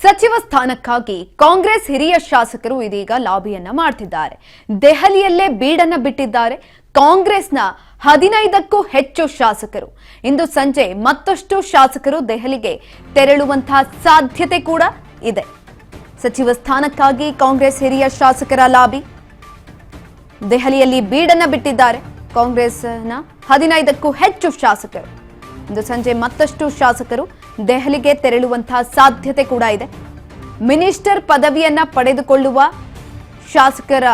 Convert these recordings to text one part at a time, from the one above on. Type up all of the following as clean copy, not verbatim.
ಸಚಿವ ಸ್ಥಾನಕ್ಕಾಗಿ ಕಾಂಗ್ರೆಸ್ ಹಿರಿಯ ಶಾಸಕರು ಇದೀಗ ಲಾಬಿಯನ್ನ ಮಾಡ್ತಿದ್ದಾರೆ. ದೆಹಲಿಯಲ್ಲೇ ಬೀಡನ್ನ ಬಿಟ್ಟಿದ್ದಾರೆ ಕಾಂಗ್ರೆಸ್ನ 15ಕ್ಕೂ ಹೆಚ್ಚು ಶಾಸಕರು. ಇಂದು ಸಂಜೆ ಮತ್ತಷ್ಟು ಶಾಸಕರು ದೆಹಲಿಗೆ ತೆರಳುವಂತಹ ಸಾಧ್ಯತೆ ಕೂಡ ಇದೆ. ಸಚಿವ ಸ್ಥಾನಕ್ಕಾಗಿ ಕಾಂಗ್ರೆಸ್ ಹಿರಿಯ ಶಾಸಕರ ಲಾಬಿ ದೆಹಲಿಯಲ್ಲಿ ಬೀಡನ್ನ ಬಿಟ್ಟಿದ್ದಾರೆ. ಕಾಂಗ್ರೆಸ್ನ 15ಕ್ಕೂ ಹೆಚ್ಚು ಶಾಸಕರು ಇಂದು ಸಂಜೆ ಮತ್ತಷ್ಟು ಶಾಸಕರು ದೆಹಲಿಗೆ ತೆರಳುವಂತಹ ಸಾಧ್ಯತೆ ಕೂಡ ಇದೆ. ಮಿನಿಸ್ಟರ್ ಪದವಿಯನ್ನ ಪಡೆದುಕೊಳ್ಳುವ ಶಾಸಕರ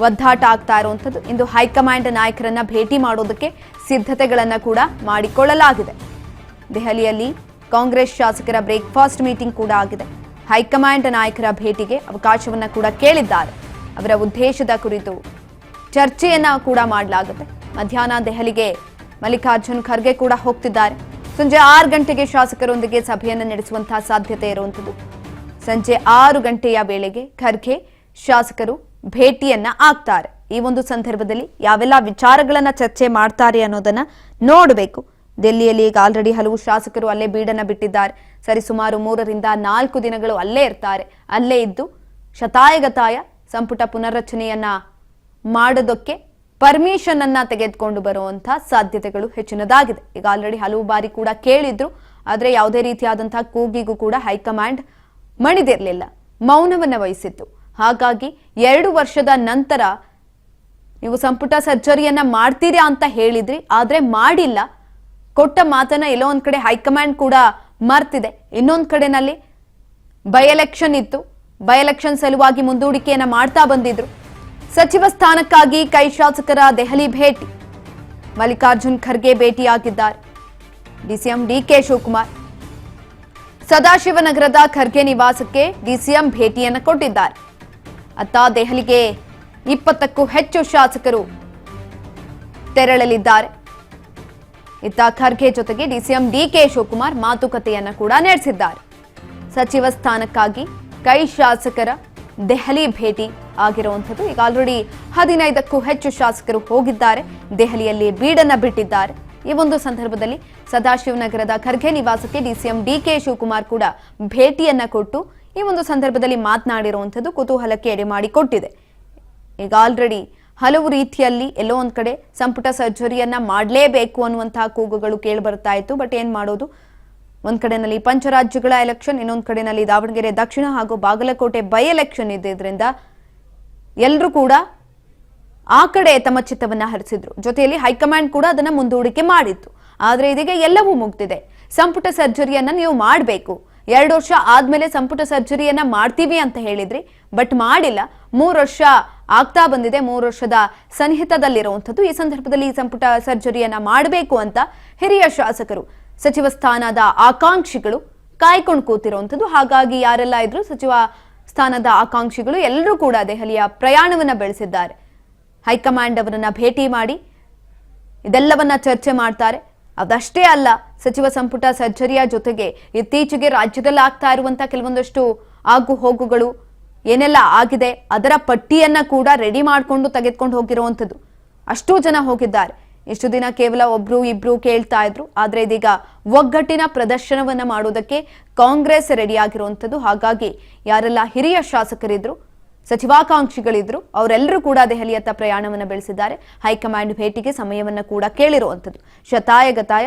ಒದ್ದಾಟ ಆಗ್ತಾ ಇರುವಂಥದ್ದು. ಇಂದು ಹೈಕಮಾಂಡ್ ನಾಯಕರನ್ನ ಭೇಟಿ ಮಾಡೋದಕ್ಕೆ ಸಿದ್ಧತೆಗಳನ್ನ ಕೂಡ ಮಾಡಿಕೊಳ್ಳಲಾಗಿದೆ. ದೆಹಲಿಯಲ್ಲಿ ಕಾಂಗ್ರೆಸ್ ಶಾಸಕರ ಬ್ರೇಕ್ಫಾಸ್ಟ್ ಮೀಟಿಂಗ್ ಕೂಡ ಆಗಿದೆ. ಹೈಕಮಾಂಡ್ ನಾಯಕರ ಭೇಟಿಗೆ ಅವಕಾಶವನ್ನ ಕೂಡ ಕೇಳಿದ್ದಾರೆ. ಅವರ ಉದ್ದೇಶದ ಕುರಿತು ಚರ್ಚೆಯನ್ನ ಕೂಡ ಮಾಡಲಾಗುತ್ತೆ. ಮಧ್ಯಾಹ್ನ ದೆಹಲಿಗೆ ಮಲ್ಲಿಕಾರ್ಜುನ್ ಖರ್ಗೆ ಕೂಡ ಹೋಗ್ತಿದ್ದಾರೆ. ಸಂಜೆ 6 ಗಂಟೆಗೆ ಶಾಸಕರೊಂದಿಗೆ ಸಭೆಯನ್ನು ನಡೆಸುವಂತಹ ಸಾಧ್ಯತೆ ಇರುವಂಥದ್ದು. ಸಂಜೆ 6 ಗಂಟೆಯ ವೇಳೆಗೆ ಖರ್ಗೆ ಶಾಸಕರು ಭೇಟಿಯನ್ನ ಆಗ್ತಾರೆ. ಈ ಒಂದು ಸಂದರ್ಭದಲ್ಲಿ ಯಾವೆಲ್ಲ ವಿಚಾರಗಳನ್ನ ಚರ್ಚೆ ಮಾಡ್ತಾರೆ ಅನ್ನೋದನ್ನ ನೋಡಬೇಕು. ದಿಲ್ಲಿಯಲ್ಲಿ ಈಗ ಆಲ್ರೆಡಿ ಹಲವು ಶಾಸಕರು ಅಲ್ಲೇ ಬೀಡನ್ನ ಬಿಟ್ಟಿದ್ದಾರೆ. ಸರಿಸುಮಾರು 3 ರಿಂದ 4 ದಿನಗಳು ಅಲ್ಲೇ ಇರ್ತಾರೆ. ಅಲ್ಲೇ ಇದ್ದು ಶತಾಯಗತಾಯ ಸಂಪುಟ ಪುನರ್ರಚನೆಯನ್ನ ಮಾಡೋದಕ್ಕೆ ಪರ್ಮಿಷನ್ ಅನ್ನ ತೆಗೆದುಕೊಂಡು ಬರುವಂತಹ ಸಾಧ್ಯತೆಗಳು ಹೆಚ್ಚಿನದಾಗಿದೆ. ಈಗ ಆಲ್ರೆಡಿ ಹಲವು ಬಾರಿ ಕೂಡ ಕೇಳಿದ್ರು, ಆದ್ರೆ ಯಾವುದೇ ರೀತಿಯಾದಂತಹ ಕೂಗಿಗೂ ಕೂಡ ಹೈಕಮಾಂಡ್ ಮಣಿದಿರಲಿಲ್ಲ, ಮೌನವನ್ನ ವಹಿಸಿತ್ತು. ಹಾಗಾಗಿ 2 ವರ್ಷದ ನಂತರ ನೀವು ಸಂಪುಟ ಸರ್ಜರಿಯನ್ನ ಮಾಡ್ತೀರಾ ಅಂತ ಹೇಳಿದ್ರಿ, ಆದ್ರೆ ಮಾಡಿಲ್ಲ. ಕೊಟ್ಟ ಮಾತನ್ನ ಎಲ್ಲೋ ಒಂದ್ ಕಡೆ ಹೈಕಮಾಂಡ್ ಕೂಡ ಮರ್ತಿದೆ. ಇನ್ನೊಂದ್ ಕಡೆನಲ್ಲಿ ಬೈ ಎಲೆಕ್ಷನ್ ಇತ್ತು. ಬೈ ಎಲೆಕ್ಷನ್ ಸಲುವಾಗಿ ಮುಂದೂಡಿಕೆಯನ್ನ ಮಾಡ್ತಾ ಬಂದಿದ್ರು. ಸಚಿವ ಸ್ಥಾನಕ್ಕಾಗಿ ಕೈ ಶಾಸಕರ ದೆಹಲಿ ಭೇಟಿ. ಮಲ್ಲಿಕಾರ್ಜುನ್ ಖರ್ಗೆ ಭೇಟಿಯಾಗಿದ್ದಾರೆ. ಡಿಸಿಎಂ ಡಿಕೆ ಶಿವಕುಮಾರ್ ಸದಾಶಿವನಗರದ ಖರ್ಗೆ ನಿವಾಸಕ್ಕೆ ಡಿಸಿಎಂ ಭೇಟಿಯನ್ನು ಕೊಟ್ಟಿದ್ದಾರೆ. ಅತ್ತ ದೆಹಲಿಗೆ 20ಕ್ಕೂ ಹೆಚ್ಚು ಶಾಸಕರು ತೆರಳಲಿದ್ದಾರೆ. ಇತ್ತ ಖರ್ಗೆ ಜೊತೆಗೆ ಡಿಸಿಎಂ ಡಿಕೆ ಶಿವಕುಮಾರ್ ಮಾತುಕತೆಯನ್ನ ಕೂಡ ನಡೆಸಿದ್ದಾರೆ. ಸಚಿವ ಸ್ಥಾನಕ್ಕಾಗಿ ಕೈ ಶಾಸಕರ ದೆಹಲಿ ಭೇಟಿ ಆಗಿರುವಂಥದ್ದು. ಈಗ ಆಲ್ರೆಡಿ 15ಕ್ಕೂ ಹೆಚ್ಚು ಶಾಸಕರು ಹೋಗಿದ್ದಾರೆ, ದೆಹಲಿಯಲ್ಲಿ ಬೀಡನ್ನ ಬಿಟ್ಟಿದ್ದಾರೆ. ಈ ಒಂದು ಸಂದರ್ಭದಲ್ಲಿ ಸದಾಶಿವನಗರದ ಖರ್ಗೆ ನಿವಾಸಕ್ಕೆ ಡಿಸಿಎಂ ಡಿಕೆ ಶಿವಕುಮಾರ್ ಕೂಡ ಭೇಟಿಯನ್ನ ಕೊಟ್ಟು ಈ ಒಂದು ಸಂದರ್ಭದಲ್ಲಿ ಮಾತನಾಡಿರುವಂಥದ್ದು ಕುತೂಹಲಕ್ಕೆ ಎಡೆ ಮಾಡಿಕೊಟ್ಟಿದೆ. ಈಗ ಆಲ್ರೆಡಿ ಹಲವು ರೀತಿಯಲ್ಲಿ ಎಲ್ಲೋ ಒಂದ್ ಕಡೆ ಸಂಪುಟ ಸರ್ಜರಿಯನ್ನ ಮಾಡಲೇಬೇಕು ಅನ್ನುವಂತಹ ಕೂಗುಗಳು ಕೇಳಿ ಬರ್ತಾ ಇತ್ತು. ಬಟ್ ಏನ್ ಮಾಡೋದು, ಒಂದ್ ಕಡೆನಲ್ಲಿ ಪಂಚರಾಜ್ಯಗಳ ಎಲೆಕ್ಷನ್, ಇನ್ನೊಂದ್ ಕಡೆನಲ್ಲಿ ದಾವಣಗೆರೆ ದಕ್ಷಿಣ ಹಾಗೂ ಬಾಗಲಕೋಟೆ ಬೈ ಎಲೆಕ್ಷನ್ ಇದ್ದಿದ್ರಿಂದ ಎಲ್ಲರೂ ಕೂಡ ಆ ಕಡೆ ತಮ್ಮ ಚಿತ್ತವನ್ನ ಹರಿಸಿದ್ರು. ಜೊತೆಯಲ್ಲಿ ಹೈಕಮಾಂಡ್ ಕೂಡ ಅದನ್ನ ಮುಂದೂಡಿಕೆ ಮಾಡಿತ್ತು. ಆದ್ರೆ ಇದೀಗ ಎಲ್ಲವೂ ಮುಗ್ದಿದೆ. ಸಂಪುಟ ಸರ್ಜರಿಯನ್ನ ನೀವು ಮಾಡಬೇಕು. 2 ವರ್ಷ ಆದ್ಮೇಲೆ ಸಂಪುಟ ಸರ್ಜರಿಯನ್ನ ಮಾಡ್ತೀವಿ ಅಂತ ಹೇಳಿದ್ರಿ, ಬಟ್ ಮಾಡಿಲ್ಲ. 3 ವರ್ಷ ಆಗ್ತಾ ಬಂದಿದೆ. 3 ವರ್ಷದ ಸನ್ನಿಹಿತದಲ್ಲಿರುವಂಥದ್ದು. ಈ ಸಂದರ್ಭದಲ್ಲಿ ಈ ಸಂಪುಟ ಸರ್ಜರಿಯನ್ನ ಮಾಡಬೇಕು ಅಂತ ಹಿರಿಯ ಶಾಸಕರು, ಸಚಿವ ಸ್ಥಾನದ ಆಕಾಂಕ್ಷಿಗಳು ಕಾಯ್ಕೊಂಡು ಕೂತಿರುವಂಥದ್ದು. ಹಾಗಾಗಿ ಯಾರೆಲ್ಲ ಇದ್ರು ಸಚಿವ ಸ್ಥಾನದ ಆಕಾಂಕ್ಷಿಗಳು ಎಲ್ಲರೂ ಕೂಡ ದೆಹಲಿಯ ಪ್ರಯಾಣವನ್ನ ಬೆಳೆಸಿದ್ದಾರೆ. ಹೈಕಮಾಂಡ್ ಅವರನ್ನ ಭೇಟಿ ಮಾಡಿ ಇದೆಲ್ಲವನ್ನ ಚರ್ಚೆ ಮಾಡ್ತಾರೆ. ಅದಷ್ಟೇ ಅಲ್ಲ, ಸಚಿವ ಸಂಪುಟ ಸರ್ಜರಿಯ ಜೊತೆಗೆ ಇತ್ತೀಚೆಗೆ ರಾಜ್ಯದಲ್ಲಿ ಆಗ್ತಾ ಇರುವಂತಹ ಕೆಲವೊಂದಷ್ಟು ಆಗು ಹೋಗುಗಳು ಏನೆಲ್ಲ ಆಗಿದೆ ಅದರ ಪಟ್ಟಿಯನ್ನ ಕೂಡ ರೆಡಿ ಮಾಡಿಕೊಂಡು ತೆಗೆದುಕೊಂಡು ಹೋಗಿರುವಂಥದ್ದು. ಅಷ್ಟೂ ಜನ ಹೋಗಿದ್ದಾರೆ. ಇಷ್ಟು ದಿನ ಕೇವಲ 1-2 ಕೇಳ್ತಾ ಇದ್ರು, ಆದ್ರೆ ಇದೀಗ ಒಗ್ಗಟ್ಟಿನ ಪ್ರದರ್ಶನವನ್ನ ಮಾಡೋದಕ್ಕೆ ಕಾಂಗ್ರೆಸ್ ರೆಡಿ ಆಗಿರುವಂಥದ್ದು. ಹಾಗಾಗಿ ಯಾರೆಲ್ಲ ಹಿರಿಯ ಶಾಸಕರಿದ್ರು, ಸಚಿವಾಕಾಂಕ್ಷಿಗಳಿದ್ರು, ಅವರೆಲ್ಲರೂ ಕೂಡ ದೆಹಲಿಯತ್ತ ಪ್ರಯಾಣವನ್ನ ಬೆಳೆಸಿದ್ದಾರೆ. ಹೈಕಮಾಂಡ್ ಭೇಟಿಗೆ ಸಮಯವನ್ನ ಕೂಡ ಕೇಳಿರುವಂಥದ್ದು. ಶತಾಯಗತಾಯ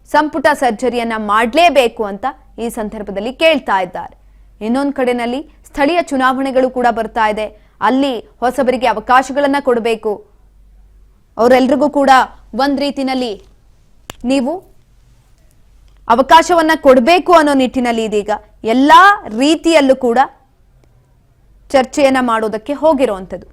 ಸಂಪುಟ ಸರ್ಜರಿಯನ್ನ ಮಾಡಲೇಬೇಕು ಅಂತ ಈ ಸಂದರ್ಭದಲ್ಲಿ ಕೇಳ್ತಾ ಇದ್ದಾರೆ. ಇನ್ನೊಂದು ಕಡೆನಲ್ಲಿ ಸ್ಥಳೀಯ ಚುನಾವಣೆಗಳು ಕೂಡ ಬರ್ತಾ ಇದೆ. ಅಲ್ಲಿ ಹೊಸಬರಿಗೆ ಅವಕಾಶಗಳನ್ನ ಕೊಡಬೇಕು. ಅವರೆಲ್ಲರಿಗೂ ಕೂಡ ಒಂದ್ ರೀತಿನಲ್ಲಿ ನೀವು ಅವಕಾಶವನ್ನ ಕೊಡಬೇಕು ಅನ್ನೋ ನಿಟ್ಟಿನಲ್ಲಿ ಇದೀಗ ಎಲ್ಲಾ ರೀತಿಯಲ್ಲೂ ಕೂಡ ಚರ್ಚೆಯನ್ನ ಮಾಡೋದಕ್ಕೆ ಹೋಗಿರುವಂಥದ್ದು.